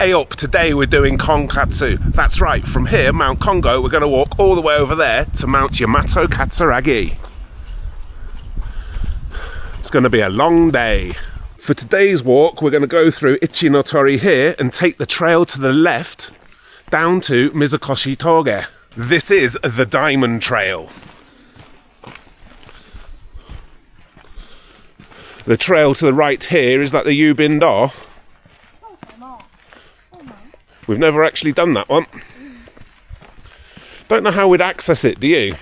Hey up, today we're doing KonKatsu. That's right, from here, Mt Kongo, we're going to walk all the way over there to Mount Yamato Katsuragi. It's going to be a long day. For today's walk, we're going to go through Ichi No Tori here and take the trail to the left down to Mizukoshi Toge. This is the Diamond Trail. The trail to the right here, is that the Yubin-do? We've never actually done that one. Don't know how we'd access it, do you?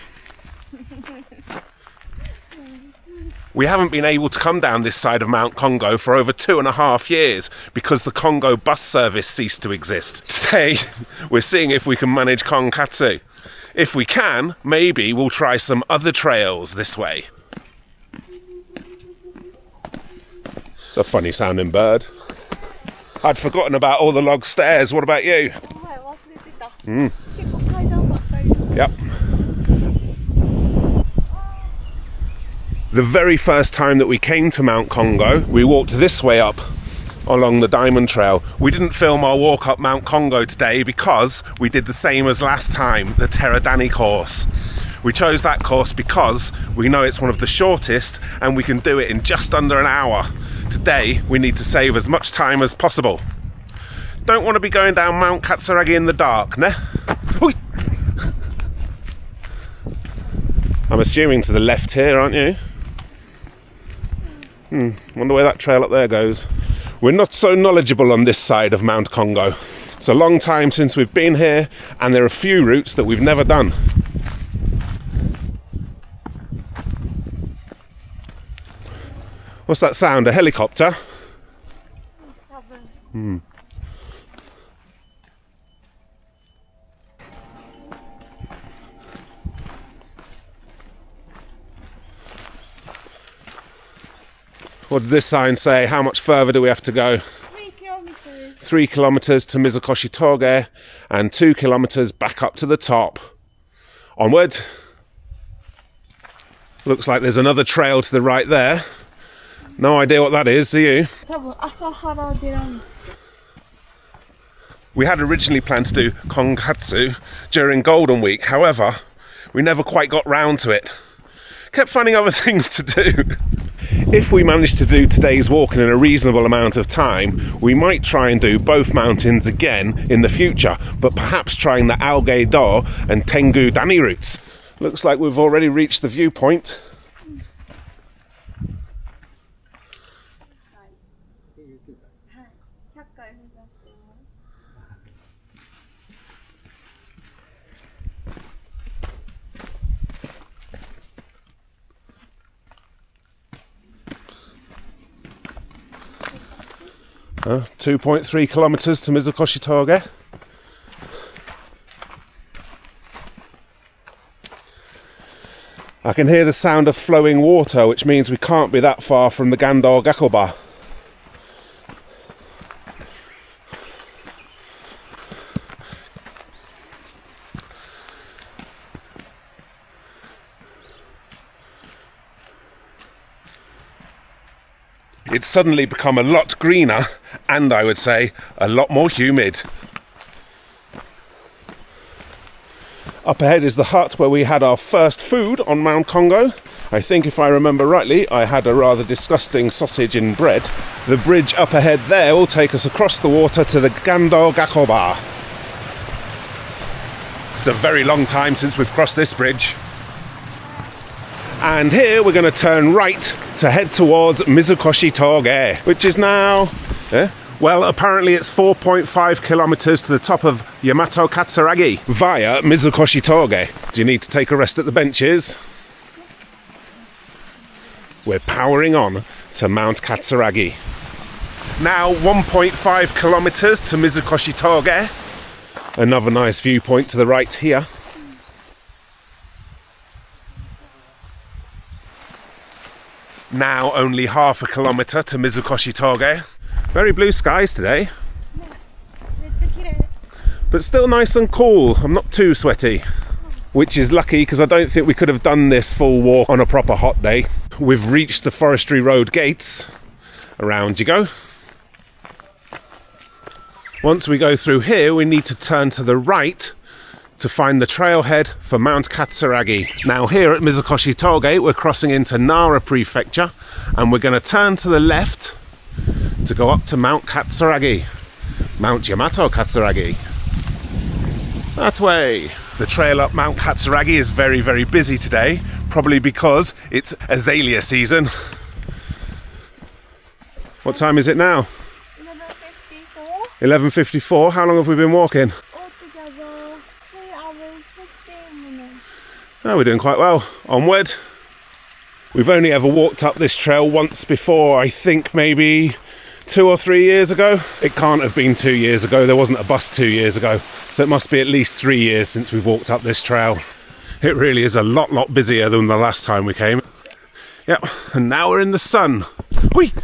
We haven't been able to come down this side of Mt Kongo for over 2.5 years because the Kongo bus service ceased to exist. Today, we're seeing if we can manage KonKatsu. If we can, maybe we'll try some other trails this way. It's a funny sounding bird. I'd forgotten about all the log stairs. What about you? Yep. The very first time that we came to Mt Kongo, we walked this way up along the Diamond Trail. We didn't film our walk up Mt Kongo today because we did the same as last time, the Tera Tani course. We chose that course because we know it's one of the shortest and we can do it in just under an hour. Today, we need to save as much time as possible. Don't want to be going down Mt Katsuragi in the dark, ne? I'm assuming to the left here, aren't you? Wonder where that trail up there goes. We're not so knowledgeable on this side of Mt Kongo. It's a long time since we've been here, and there are a few routes that we've never done. What's that sound? A helicopter? What did this sign say? How much further do we have to go? 3 kilometers. 3 kilometers to Mizukoshi Toge and 2 kilometers back up to the top. Onward. Looks like there's another trail to the right there. No idea what that is, do you? We had originally planned to do KonKatsu during Golden Week. However, we never quite got round to it. Kept finding other things to do. If we manage to do today's walk in a reasonable amount of time, we might try and do both mountains again in the future, but perhaps trying the Alge-do and Tengu Dani routes. Looks like we've already reached the viewpoint. Uh, 2.3 kilometers to Mizukoshi Toge. I can hear the sound of flowing water, which means we can't be that far from the Gandogakoba. It's suddenly become a lot greener and, I would say, a lot more humid. Up ahead is the hut where we had our first food on Mt Kongo. I think, if I remember rightly, I had a rather disgusting sausage in bread. The bridge up ahead there will take us across the water to the Gandogakoba. It's a very long time since we've crossed this bridge. And here we're going to turn right to head towards Mizukoshi Toge, which is now, well, apparently it's 4.5 kilometers to the top of Yamato Katsuragi via Mizukoshi Toge. Do you need to take a rest at the benches? We're powering on to Mt Katsuragi. Now 1.5 kilometers to Mizukoshi Toge. Another nice viewpoint to the right here. Now only 0.5 kilometer to Mizukoshi Toge. Very blue skies today. But still nice and cool. I'm not too sweaty. Which is lucky because I don't think we could have done this full walk on a proper hot day. We've reached the forestry road gates. Around you go. Once we go through here, we need to turn to the right to find the trailhead for Mt Katsuragi. Now here at Mizukoshi Toge, we're crossing into Nara Prefecture, and we're going to turn to the left to go up to Mt Katsuragi, Mount Yamato Katsuragi. That way. The trail up Mt Katsuragi is very, very busy today, probably because it's azalea season. What time is it now? 11:54. How long have we been walking? Altogether 3 hours 15 minutes. Oh, we're doing quite well. Onward. We've only ever walked up this trail once before, I think maybe 2 or 3 years ago. It can't have been 2 years ago. There wasn't a bus 2 years ago. So it must be at least 3 years since we've walked up this trail. It really is a lot busier than the last time we came. Yep, and now we're in the sun. Whee!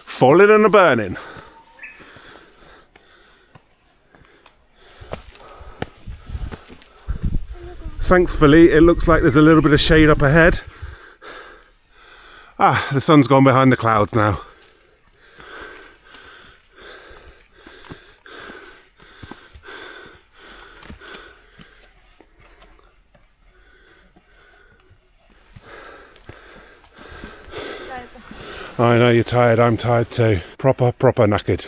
Falling and a burning. Thankfully, it looks like there's a little bit of shade up ahead. Ah, the sun's gone behind the clouds now. I know you're tired, I'm tired too. Proper knackered.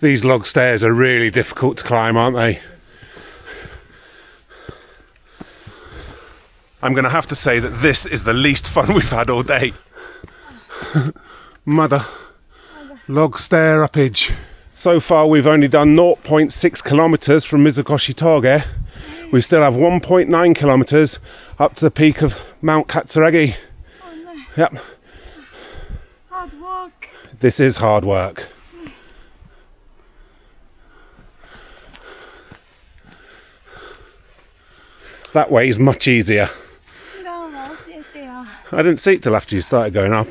These log stairs are really difficult to climb, aren't they? I'm going to have to say that this is the least fun we've had all day. Mother. Log stair uppage. So far we've only done 0.6 kilometres from Mizukoshi Toge. We still have 1.9 kilometres up to the peak of Mt Katsuragi. Oh no. Yep. Hard work. This is hard work. That way is much easier. I didn't see it till after you started going up.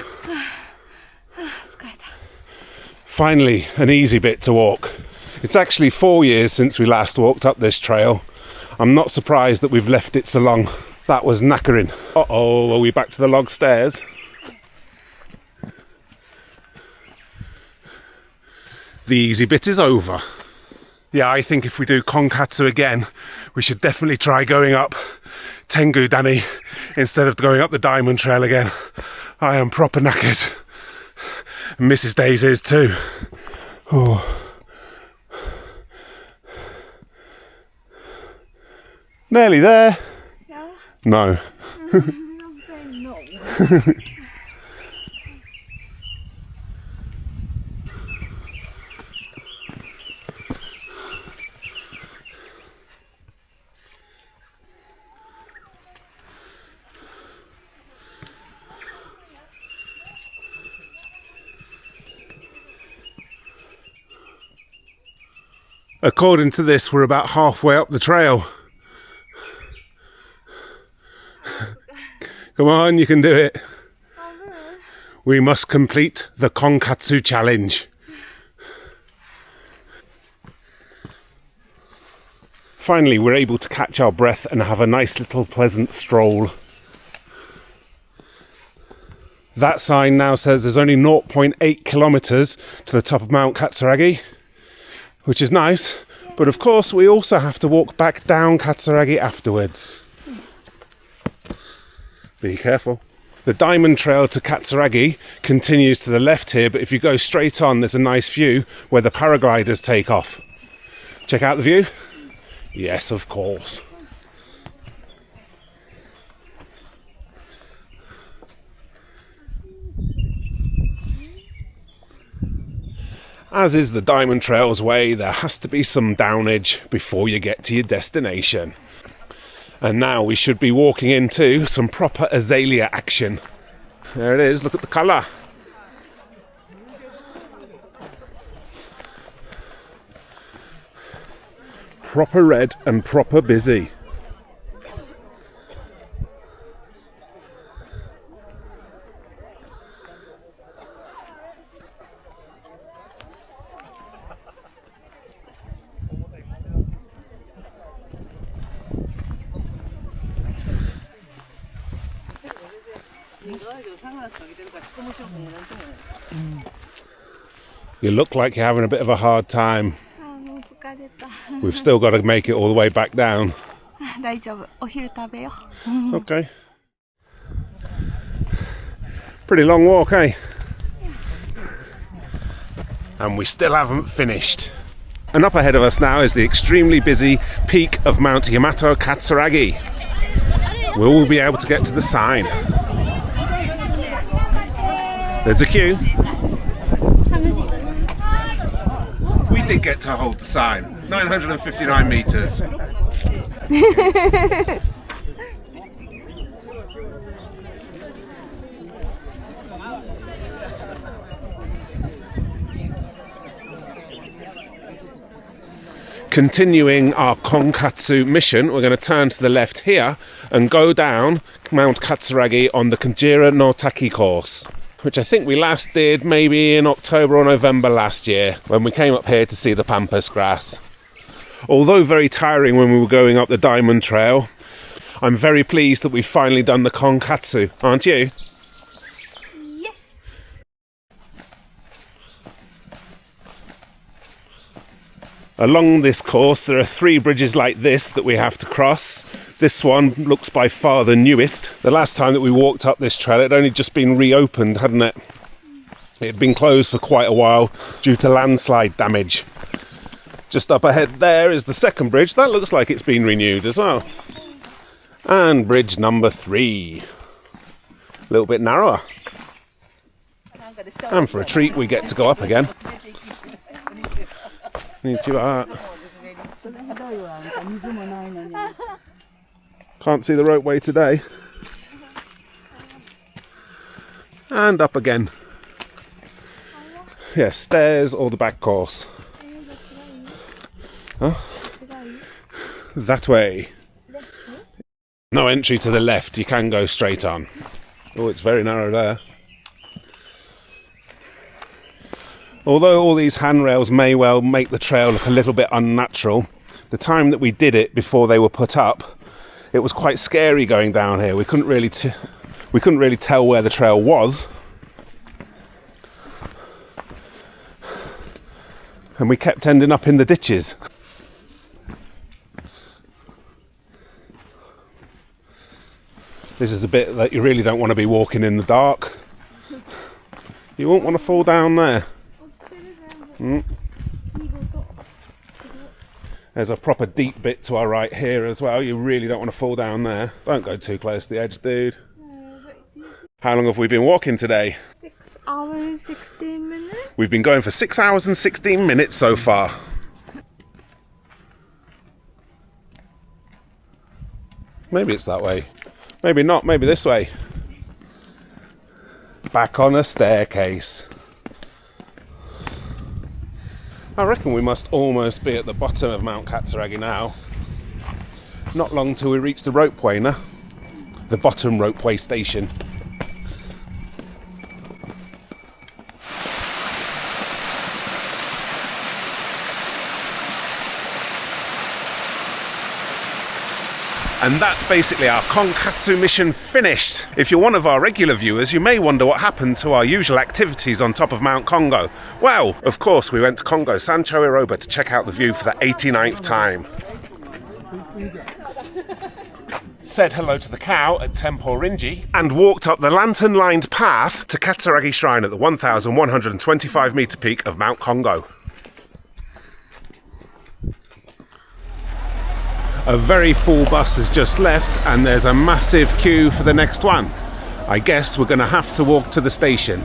Finally, an easy bit to walk. It's actually 4 years since we last walked up this trail. I'm not surprised that we've left it so long. That was knackering. Uh-oh, are we back to the log stairs? The easy bit is over. Yeah, I think if we do KonKatsu again, we should definitely try going up Tengu Dani instead of going up the Diamond Trail again. I am proper knackered. And Mrs. Days is too. Oh. Nearly there. Yeah? No. I'm saying no. According to this, we're about halfway up the trail. Come on, you can do it. We must complete the KonKatsu challenge. Finally, we're able to catch our breath and have a nice little pleasant stroll. That sign now says there's only 0.8 kilometres to the top of Mt Katsuragi, which is nice, but of course we also have to walk back down Katsuragi afterwards. Be careful. The Diamond Trail to Katsuragi continues to the left here, but if you go straight on, there's a nice view where the paragliders take off. Check out the view? Yes, of course. As is the Diamond Trail's way, there has to be some downage before you get to your destination. And now we should be walking into some proper azalea action. There it is, look at the colour. Proper red and proper busy. You look like you're having a bit of a hard time. もう疲れた。 We've still got to make it all the way back down. 大丈夫。お昼食べよう。 Okay. Pretty long walk, eh? And we still haven't finished. And up ahead of us now is the extremely busy peak of Mount Yamato Katsuragi. Will we be able to get to the sign? There's a queue. We did get to hold the sign. 959 meters. Continuing our KonKatsu mission, we're going to turn to the left here and go down Mt Katsuragi on the Kanjira no Taki course, which I think we last did maybe in October or November last year when we came up here to see the pampas grass. Although very tiring when we were going up the Diamond Trail, I'm very pleased that we've finally done the KonKatsu, aren't you? Yes. Along this course there are 3 bridges like this that we have to cross. This one looks by far the newest. The last time that we walked up this trail it had only just been reopened, hadn't it? It had been closed for quite a while due to landslide damage. Just up ahead there is the second bridge. That looks like it's been renewed as well. And bridge number 3. A little bit narrower. And for a treat we get to go up again. Can't see the ropeway today. And up again. Yes, stairs or the back course. Huh? That way. No entry to the left, you can go straight on. Oh, it's very narrow there. Although all these handrails may well make the trail look a little bit unnatural, the time that we did it before they were put up, it was quite scary going down here. We couldn't really tell where the trail was. And we kept ending up in the ditches. This is a bit that you really don't want to be walking in the dark. You won't want to fall down there. There's a proper deep bit to our right here as well. You really don't want to fall down there. Don't go too close to the edge, dude. How long have we been walking today? 6 hours 16 minutes. We've been going for 6 hours and 16 minutes so far. Maybe it's that way. Maybe not. Maybe this way. Back on a staircase. I reckon we must almost be at the bottom of Mt Katsuragi now. Not long till we reach the ropeway now. The bottom ropeway station. And that's basically our KonKatsu mission finished. If you're one of our regular viewers, you may wonder what happened to our usual activities on top of Mount Kongo. Well, of course, we went to Kongo Sancho Iroba to check out the view for the 89th time. Said hello to the cow at Tempo Rinji, and walked up the lantern-lined path to Katsuragi Shrine at the 1,125 metre peak of Mount Kongo. A very full bus has just left and there's a massive queue for the next one. I guess we're going to have to walk to the station.